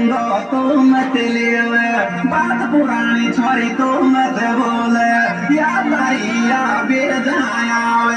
नंगो तो मत ले बात पुरानी छोरी तो मत बोले या तारी या बेजाया